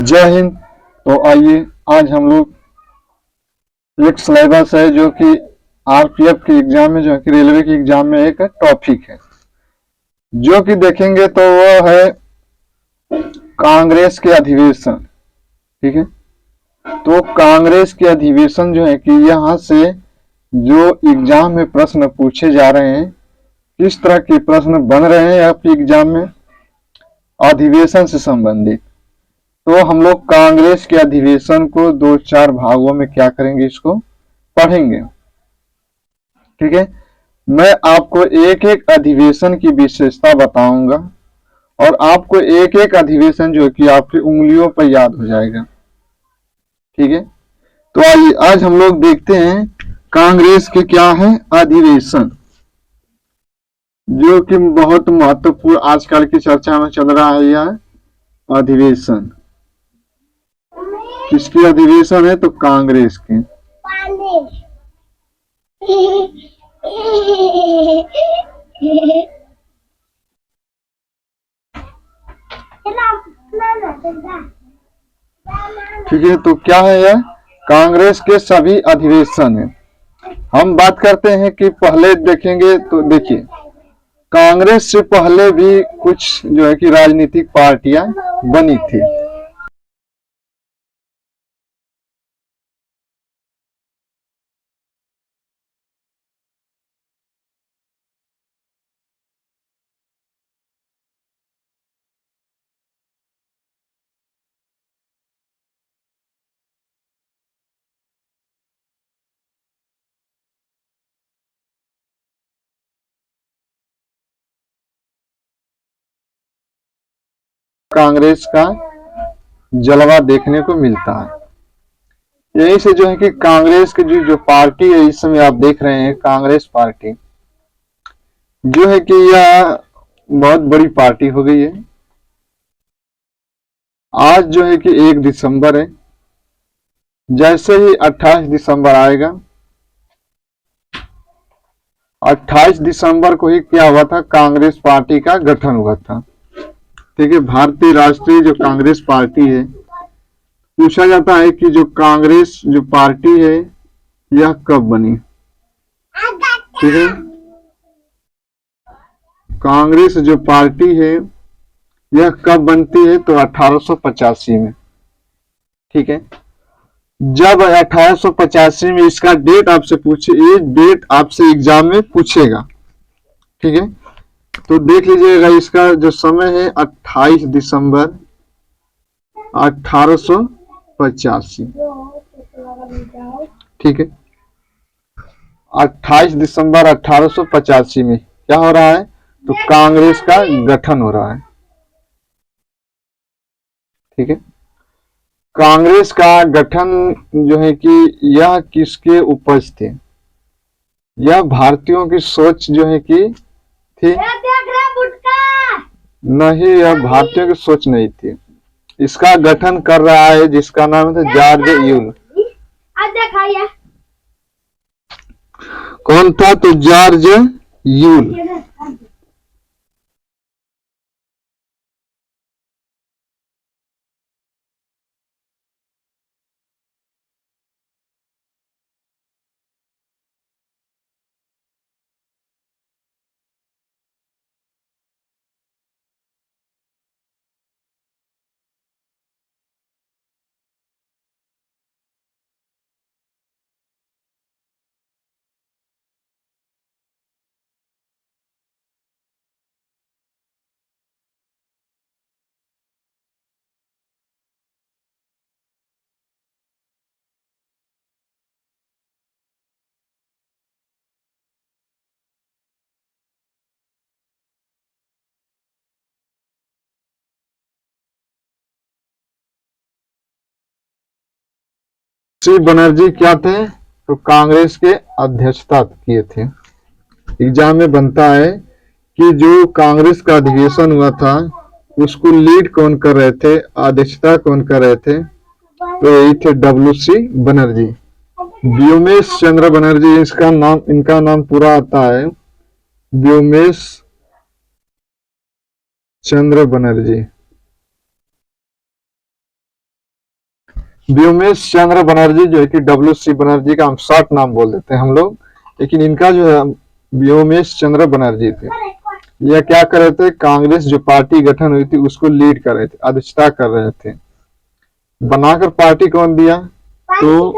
जय हिंद। तो आइए आज हम लोग एक सिलेबस है जो कि आरपीएफ के एग्जाम में, जो है कि रेलवे के एग्जाम में एक टॉपिक है जो कि देखेंगे। तो वो है कांग्रेस के अधिवेशन। ठीक है, तो कांग्रेस के अधिवेशन जो है कि यहाँ से जो एग्जाम में प्रश्न पूछे जा रहे हैं, किस तरह के प्रश्न बन रहे हैं आपके एग्जाम में अधिवेशन से संबंधित। तो हम लोग कांग्रेस के अधिवेशन को दो चार भागों में क्या करेंगे, इसको पढ़ेंगे। ठीक है, मैं आपको एक एक अधिवेशन की विशेषता बताऊंगा और आपको एक एक अधिवेशन जो कि आपकी उंगलियों पर याद हो जाएगा। ठीक है, तो आइए आज हम लोग देखते हैं कांग्रेस के क्या है अधिवेशन, जो कि बहुत महत्वपूर्ण आजकल की चर्चा में चल रहा है। यह अधिवेशन किसकी अधिवेशन है? तो कांग्रेस के। ठीक है, तो क्या है यह? कांग्रेस के सभी अधिवेशन है। हम बात करते हैं कि पहले देखेंगे तो देखिए, कांग्रेस से पहले भी कुछ जो है कि राजनीतिक पार्टियां बनी थी। कांग्रेस का जलवा देखने को मिलता है। यही से जो है कि कांग्रेस की जो पार्टी है, इस समय आप देख रहे हैं कांग्रेस पार्टी जो है कि यह बहुत बड़ी पार्टी हो गई है। आज जो है कि 1 दिसंबर है। जैसे ही 28 दिसंबर आएगा, 28 दिसंबर को ही क्या हुआ था? कांग्रेस पार्टी का गठन हुआ था। ठीक है, भारतीय राष्ट्रीय जो कांग्रेस पार्टी है, पूछा जाता है कि जो कांग्रेस जो पार्टी है यह कब बनी। ठीक है, कांग्रेस जो पार्टी है यह कब बनती है? तो 1885 में। ठीक है, जब 1885 में इसका डेट आपसे पूछे, ये डेट आपसे एग्जाम में पूछेगा। ठीक है, तो देख लीजिएगा, इसका जो समय है 28 दिसंबर 1885। ठीक है, 28 दिसंबर 1885 में क्या हो रहा है? तो कांग्रेस का गठन हो रहा है। ठीक है, कांग्रेस का गठन जो है कि यह किसके उपज थे? यह भारतीयों की सोच जो है कि थी नहीं, यह भारतीयों की सोच नहीं थी। इसका गठन कर रहा है जिसका नाम है जॉर्ज यूल। कौन था? तो जॉर्ज यूल। श्री बनर्जी क्या थे? तो कांग्रेस के अध्यक्षता किए थे। एग्जाम में बनता है कि जो कांग्रेस का अधिवेशन हुआ था उसको लीड कौन कर रहे थे, अध्यक्षता कौन कर रहे थे? तो यही थे WC बनर्जी, व्योमेश चंद्र बनर्जी। इनका नाम पूरा आता है व्योमेश चंद्र बनर्जी। व्योमेश चंद्र बनर्जी जो है कि WC बनर्जी का हम शॉर्ट नाम बोल देते हैं हम लोग, लेकिन इनका जो है व्योमेश चंद्र बनर्जी थे। यह क्या कर रहे थे, कांग्रेस जो पार्टी गठन हुई थी उसको लीड कर रहे थे, अध्यक्षता कर रहे थे। बनाकर पार्टी कौन दिया, तो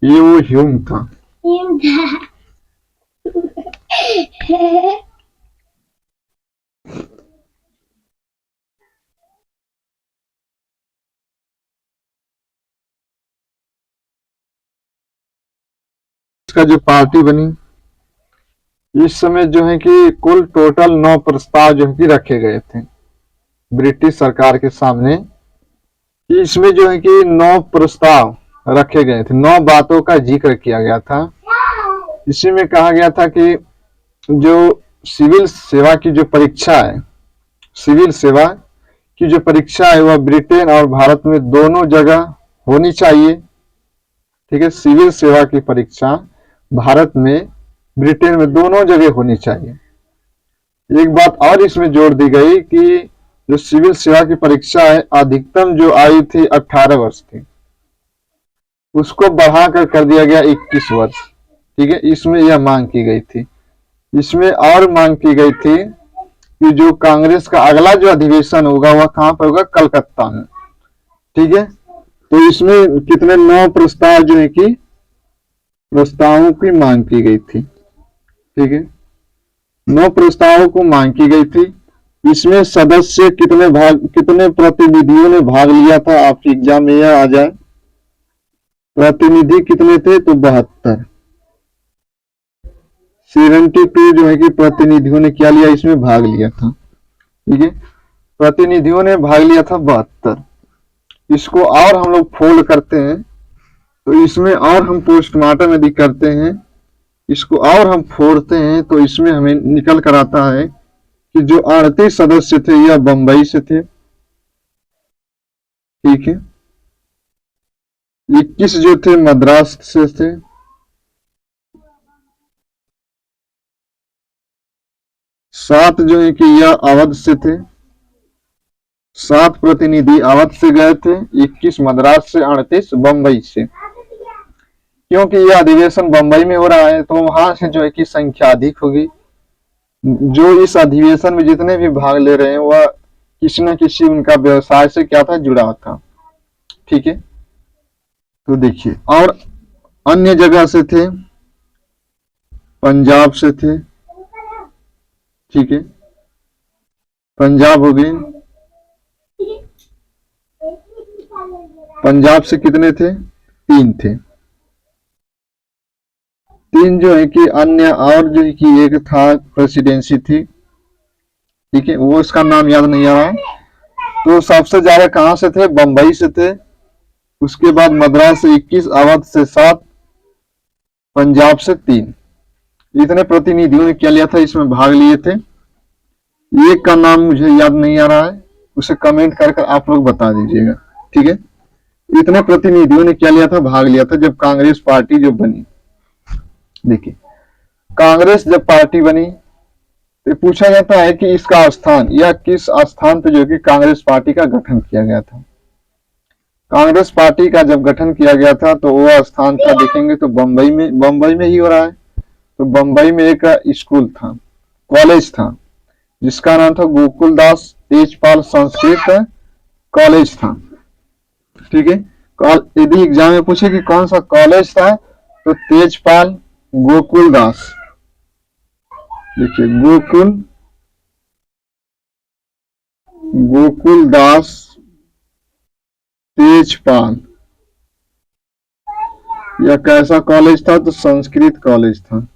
ये वो ह्यूम था। इसका जो पार्टी बनी, इस समय जो है कि कुल टोटल 9 प्रस्ताव जो है कि रखे गए थे ब्रिटिश सरकार के सामने। इसमें जो है कि 9 प्रस्ताव रखे गए थे, 9 बातों का जिक्र किया गया था। इसी में कहा गया था कि जो सिविल सेवा की जो परीक्षा है, सिविल सेवा की जो परीक्षा है वह ब्रिटेन और भारत में दोनों जगह होनी चाहिए। ठीक है, सिविल सेवा की परीक्षा भारत में ब्रिटेन में दोनों जगह होनी चाहिए। एक बात और इसमें जोड़ दी गई कि जो सिविल सेवा की परीक्षा है, अधिकतम जो आयु थी 18 वर्ष थी, उसको बढ़ाकर कर दिया गया 21 वर्ष। ठीक है, इसमें यह मांग की गई थी। इसमें और मांग की गई थी कि जो कांग्रेस का अगला जो अधिवेशन होगा वह कहां पर होगा, कलकत्ता में। ठीक है, तो इसमें कितने 9 प्रस्ताव जो है कि प्रस्तावों की मांग की गई थी। ठीक है, 9 प्रस्तावों को मांग की गई थी। इसमें सदस्य कितने प्रतिनिधियों ने भाग लिया था, आपके एग्जाम में यह आ जाए। प्रतिनिधि कितने थे, तो 72, 72 जो है कि प्रतिनिधियों ने क्या लिया, इसमें भाग लिया था। ठीक है, प्रतिनिधियों ने भाग लिया था 72। इसको और हम लोग फोल्ड करते हैं तो इसमें और हम पोस्टमार्टम यदि करते हैं, इसको और हम फोड़ते हैं तो इसमें हमें निकल कर आता है कि जो 38 सदस्य थे यह बंबई से थे। ठीक है, 21 जो थे मद्रास से थे, 7 जो है कि यह अवध से थे, 7 प्रतिनिधि अवध से गए थे, 21 मद्रास से, 38 बंबई से। क्योंकि यह अधिवेशन बंबई में हो रहा है तो वहां से जो है कि संख्या अधिक होगी। जो इस अधिवेशन में जितने भी भाग ले रहे हैं वह किसी न किसी उनका व्यवसाय से क्या था, जुड़ा था। ठीक है, तो देखिए, और अन्य जगह से थे, पंजाब से थे। ठीक है, पंजाब हो गए, पंजाब से कितने थे, 3 थे। 3 जो है कि अन्य, और जो है कि एक था प्रेसिडेंसी थी। ठीक है, वो इसका नाम याद नहीं आ रहा है। तो सबसे ज्यादा कहां से थे, बंबई से थे। उसके बाद मद्रास से 21, अवध से 7, पंजाब से 3। इतने प्रतिनिधियों ने क्या लिया था, इसमें भाग लिए थे। एक का नाम मुझे याद नहीं आ रहा है, उसे कमेंट कर आप लोग बता दीजिएगा। ठीक है, इतने प्रतिनिधियों ने क्या लिया था, भाग लिया था जब कांग्रेस पार्टी जो बनी। देखिए, कांग्रेस जब पार्टी बनी तो पूछा जाता है कि इसका स्थान या किस स्थान पे जो कि कांग्रेस पार्टी का गठन किया गया था। कांग्रेस पार्टी का जब गठन किया गया था तो वह स्थान था, देखेंगे तो बंबई में ही हो रहा है। तो बंबई में एक स्कूल था, कॉलेज था, जिसका नाम था गोकुलदास तेजपाल संस्कृत कॉलेज था। ठीक है, यदि एग्जाम में पूछे कि कौन सा कॉलेज था तो तेजपाल गोकुलदास। देखिए, गोकुलदास तेजपाल, यह कैसा कॉलेज था, तो संस्कृत कॉलेज था।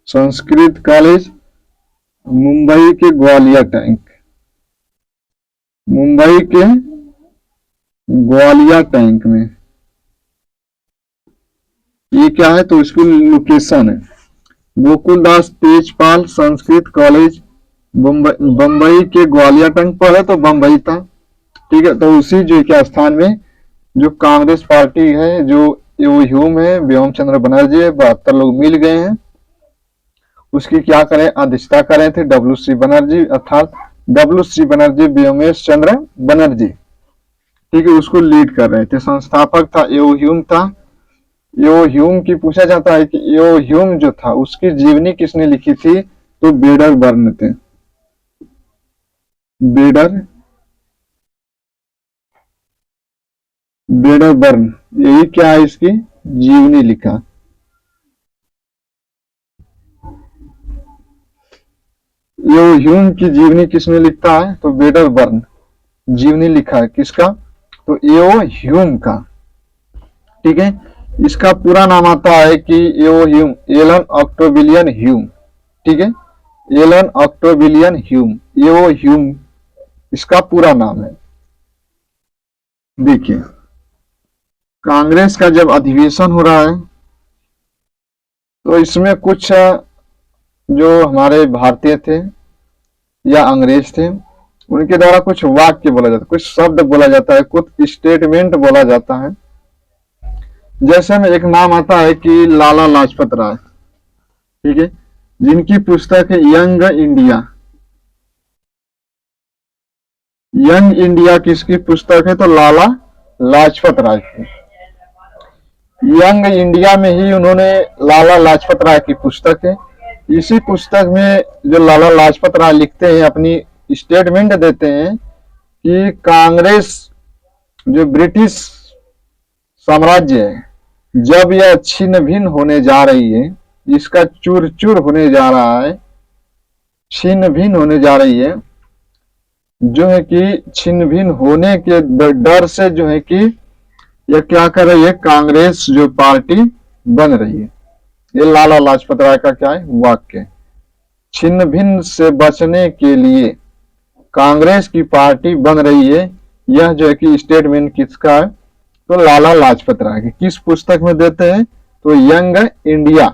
संस्कृत कॉलेज मुंबई के ग्वालियर टैंक, मुंबई के ग्वालियर टैंक में। ये क्या है, तो इसकी लोकेशन है गोकुलदास तेजपाल संस्कृत कॉलेज, बंबई के ग्वालियर टैंक पर है, तो बंबई था। ठीक है, तो उसी जो क्या स्थान में जो कांग्रेस पार्टी है, जो ह्यूम है, व्योम चंद्र बनर्जी है, 72 लोग मिल गए हैं, उसकी क्या करें, अध्यक्षता करें थे WC बनर्जी, अर्थात WC बनर्जी, व्योमेश चंद्र बनर्जी, ठीक है, उसको लीड कर रहे थे। संस्थापक था यो ह्यूम था। यो ह्यूम की पूछा जाता है कि यो ह्यूम जो था उसकी जीवनी किसने लिखी थी, तो बेडर बर्न थे। बेडर बर्न, यही क्या है, इसकी जीवनी लिखा। यो ह्यूम की जीवनी किसने लिखता है, तो बेडर बर्न जीवनी लिखा है। किसका, तो यो ह्यूम का, ठीक है। इसका पूरा नाम आता है कि यो ह्यूम, एलन ऑक्टोविलियन ह्यूम, ठीक है, एलन ऑक्टोविलियन ह्यूम, यो ह्यूम इसका पूरा नाम है। देखिए, कांग्रेस का जब अधिवेशन हो रहा है तो इसमें कुछ जो हमारे भारतीय थे या अंग्रेज थे उनके द्वारा कुछ वाक्य बोला जाता है, कुछ शब्द बोला जाता है, कुछ स्टेटमेंट बोला जाता है। जैसे में एक नाम आता है कि लाला लाजपत राय, ठीक है, जिनकी पुस्तक है यंग इंडिया। यंग इंडिया किसकी पुस्तक है, तो लाला लाजपत राय की। यंग इंडिया में ही उन्होंने, लाला लाजपत राय की पुस्तक है, इसी पुस्तक में जो लाला लाजपत राय लिखते हैं, अपनी स्टेटमेंट देते हैं कि कांग्रेस जो ब्रिटिश साम्राज्य है, जब यह छिन्न भिन्न होने जा रही है, इसका चूर चूर होने जा रहा है, छिन्न भिन्न होने जा रही है, जो है कि छिन्न भिन्न होने के डर से जो है कि यह क्या कर रही है, कांग्रेस जो पार्टी बन रही है। ये लाला लाजपत राय का क्या है, वाक्य। छिन्न भिन्न से बचने के लिए कांग्रेस की पार्टी बन रही है, यह जो है कि स्टेटमेंट किसका है, तो लाला लाजपत राय की। किस पुस्तक में देते हैं, तो यंग इंडिया,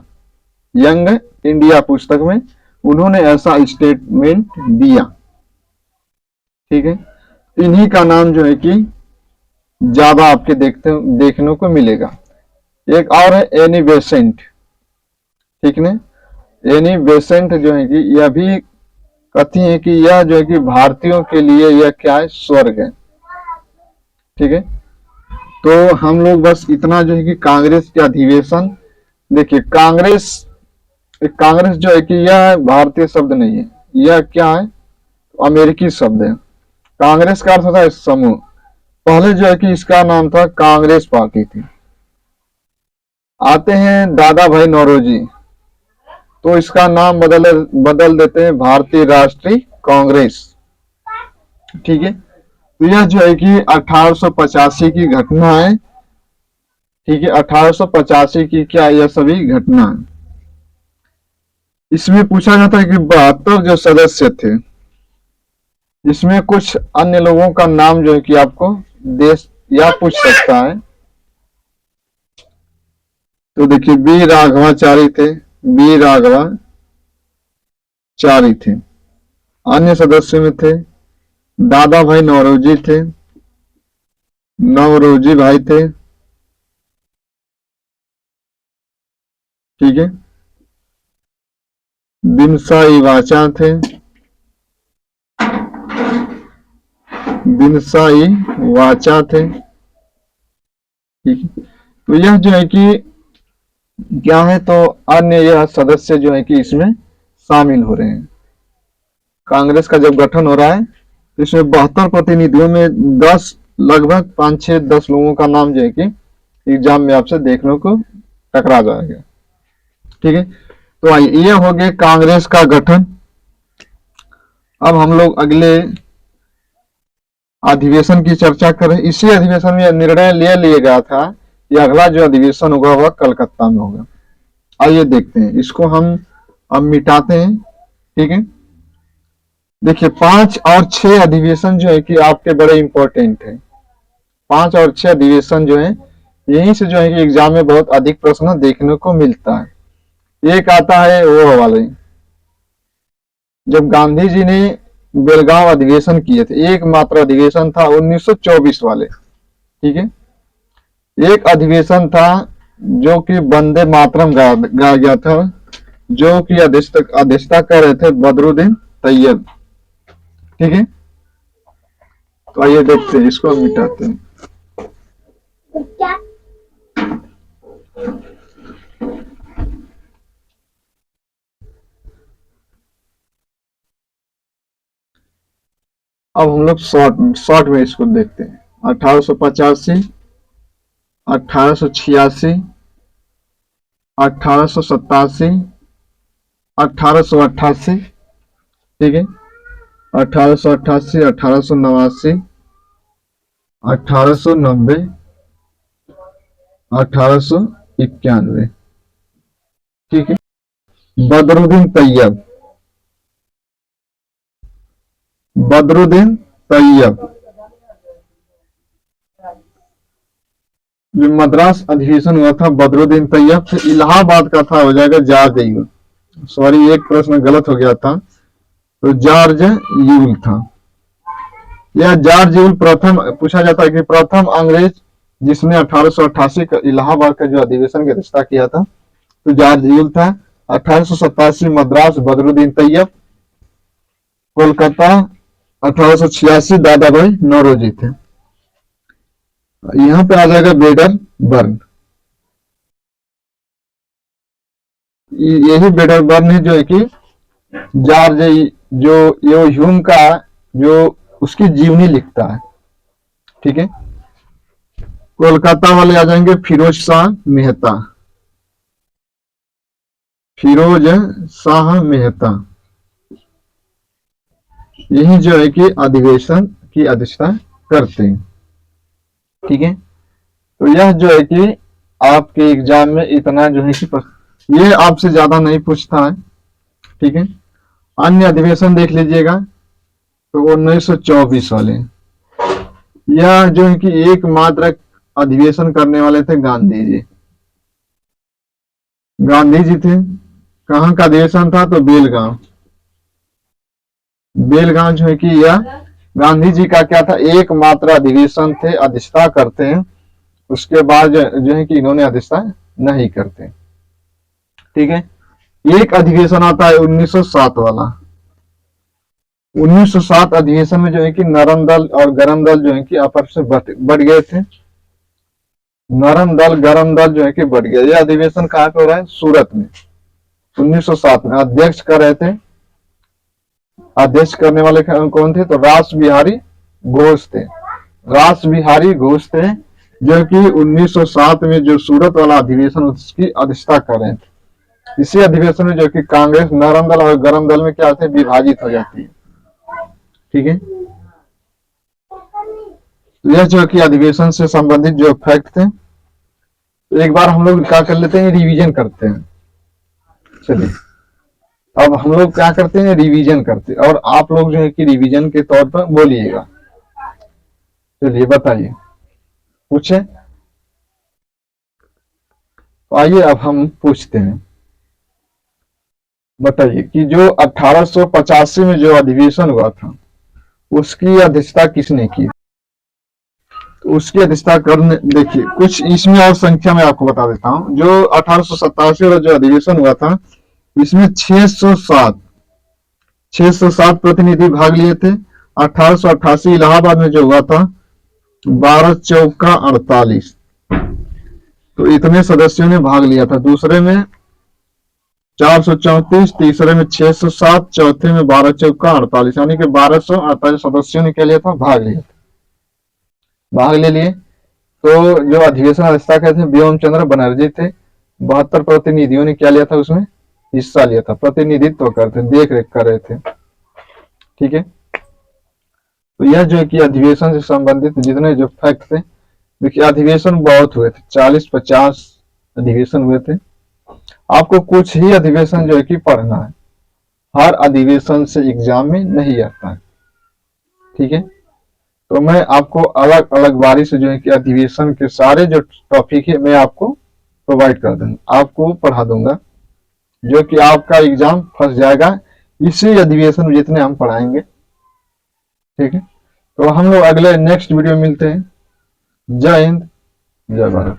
यंग इंडिया पुस्तक में उन्होंने ऐसा स्टेटमेंट दिया, ठीक है। इन्हीं का नाम जो है कि ज्यादा आपके देखने को मिलेगा। एक और है एनी बेसेंट, ठीक है। एनी बेसेंट जो है कि यह भी कहती है कि यह जो है कि भारतीयों के लिए यह क्या है, स्वर्ग है, ठीक है। तो हम लोग बस इतना जो है कि कांग्रेस के अधिवेशन, देखिए कांग्रेस जो है कि यह भारतीय शब्द नहीं है, यह क्या है, अमेरिकी शब्द है। कांग्रेस का अर्थ होता है समूह। पहले जो है कि इसका नाम था कांग्रेस पार्टी थी। आते हैं दादा भाई नौरोजी, तो इसका नाम बदल देते हैं भारतीय राष्ट्रीय कांग्रेस, ठीक है। तो यह जो है कि 1885 की घटना है, ठीक है, 1885 की क्या, यह सभी घटना है। इसमें पूछा जाता है कि 72 जो सदस्य थे, इसमें कुछ अन्य लोगों का नाम जो है कि आपको देश या पूछ सकता है। तो देखिए, बी राघवाचारी थे, बी राघवाचारी थे। अन्य सदस्य में थे दादा भाई नौरोजी थे, नवरोजी भाई थे, ठीक है। बिनसाई वाचा थे, बिनसाई वाचा थे, ठीक है। तो यह जो है कि क्या है, तो अन्य यह सदस्य जो है कि इसमें शामिल हो रहे हैं। कांग्रेस का जब गठन हो रहा है तो इसमें 72 प्रतिनिधियों में 10 लगभग 5-6-10 लोगों का नाम जो है कि एग्जाम में आपसे देखने को टकरा जाएगा, ठीक है। तो आइए, यह हो गया कांग्रेस का गठन। अब हम लोग अगले अधिवेशन की चर्चा करें। इसी अधिवेशन में निर्णय ले लिया गया था कि अगला जो अधिवेशन होगा वह कलकत्ता में होगा। आइए देखते हैं, इसको हम अब मिटाते हैं, ठीक है। देखिए, 5 और 6 अधिवेशन जो है कि आपके बड़े इंपॉर्टेंट है। 5 और 6 अधिवेशन जो है, यहीं से जो है कि एग्जाम में बहुत अधिक प्रश्न देखने को मिलता है। एक आता है वो वाले, जब गांधी जी ने बेलगांव अधिवेशन किए थे, एकमात्र अधिवेशन था 1924 वाले, ठीक है। एक अधिवेशन था जो कि वंदे मातरम गाया गया था, जो कि अध्यक्षता कर रहे थे बदरुद्दीन तैयब, ठीक है, तो आइए देखते हैं, इसको मिटाते हैं। अब हम लोग शॉर्ट में इसको देखते हैं। 1885, 1886, 1887, 1888, ठीक है, 1888, 1889, 1890, 1891, ठीक है। बदरुद्दीन तैयब, बदरुद्दीन तैयब, जो मद्रास अधिवेशन हुआ था बदरुद्दीन तैयब से, इलाहाबाद का था, हो जाएगा जॉर्ज यूल। सॉरी, एक प्रश्न गलत हो गया था, तो जॉर्ज यूल था। यह जॉर्ज यूल प्रथम, पूछा जाता है कि प्रथम अंग्रेज जिसने 1888 का इलाहाबाद का जो अधिवेशन की अध्यक्षता किया था, तो जॉर्ज यूल था। 1887 मद्रास बदरुद्दीन तैयब, कोलकाता 1886 दादा भाई नौरोजी थे। यहां पे आ जाएगा वेडर बर्न, यही वेडर बर्न है जो है कि जॉर्ज, जो यो ह्यूम का जो उसकी जीवनी लिखता है, ठीक है। कोलकाता वाले आ जाएंगे फिरोज शाह मेहता, फिरोज शाह मेहता, यही जो है कि अधिवेशन की अध्यक्षता करते हैं, ठीक है। तो यह जो है कि आपके एग्जाम में इतना जो है कि ये आपसे ज्यादा नहीं पूछता है, ठीक है। अन्य अधिवेशन देख लीजिएगा, तो 1924 वाले, यह जो है कि एकमात्र अधिवेशन करने वाले थे गांधी जी। गांधी जी थे, कहाँ का अधिवेशन था, तो बेलगांव। बेलगांव जो है कि यह गांधी जी का क्या था, एकमात्र अधिवेशन थे, अध्यक्षता करते हैं। उसके बाद जो है कि इन्होंने अध्यक्षता नहीं करते, ठीक है। एक अधिवेशन आता है 1907 वाला। 1907 अधिवेशन में जो है कि नरम दल और गरम दल जो है कि आपस में बढ़ गए थे। नरम दल गरम दल जो है कि बढ़ गया। यह अधिवेशन कहाँ पे हो रहा है, सूरत में, 1907 में। अध्यक्ष कर रहे थे, अध्यक्ष करने वाले कौन थे, तो रास बिहारी घोष थे। रास बिहारी घोष थे, जो कि 1907 में जो सूरत वाला अधिवेशन उसकी अध्यक्षता कर रहे थे। इसी अधिवेशन में जो कि कांग्रेस नरम दल और गरम दल में क्या होते हैं, विभाजित हो जाती है, ठीक है। यह जो कि अधिवेशन से संबंधित जो फैक्ट थे, एक बार हम लोग क्या कर लेते हैं, रिवीजन करते हैं। चलिए, अब हम लोग क्या करते हैं, रिवीजन करते हैं, और आप लोग जो है कि रिवीजन के तौर पर बोलिएगा। चलिए बताइए, पूछे, तो आइए अब हम पूछते हैं। बताइए कि जो 1885 में जो अधिवेशन हुआ था, उसकी अध्यक्षता किसने की। तो उसकी अध्यक्षता करने, देखिए कुछ इसमें और संख्या में आपको बता देता हूं। जो 1887 वाला जो अधिवेशन हुआ था, इसमें 607 प्रतिनिधि भाग लिए थे। 1888 इलाहाबाद में जो हुआ था, 12 चौका 48, तो इतने सदस्यों ने भाग लिया था। दूसरे में 434, तीसरे में 607, चौथे में 12 चौका 48, यानी कि 1248 सदस्यों ने क्या लिया था, भाग लिया था, भाग ले लिए। तो जो अधिवेशन अध्यक्षता करते थे व्योम चंद्र बनर्जी थे। 72 प्रतिनिधियों ने क्या लिया था, उसमें हिस्सा लिया था, प्रतिनिधित्व करते, देख रेख कर रहे थे, ठीक है। तो यह जो है कि अधिवेशन से संबंधित जितने जो फैक्ट थे, देखिए अधिवेशन बहुत हुए थे, 40-50 अधिवेशन हुए थे। आपको कुछ ही अधिवेशन जो है कि पढ़ना है, हर अधिवेशन से एग्जाम में नहीं आता है, ठीक है। तो मैं आपको अलग अलग बारी से जो है कि अधिवेशन के सारे जो टॉपिक है मैं आपको प्रोवाइड कर दूंगा, आपको पढ़ा दूंगा, जो कि आपका एग्जाम फंस जाएगा इसी अधिवेशन में जितने हम पढ़ाएंगे, ठीक है। तो हम लोग अगले नेक्स्ट वीडियो में मिलते हैं। जय हिंद, जय भारत।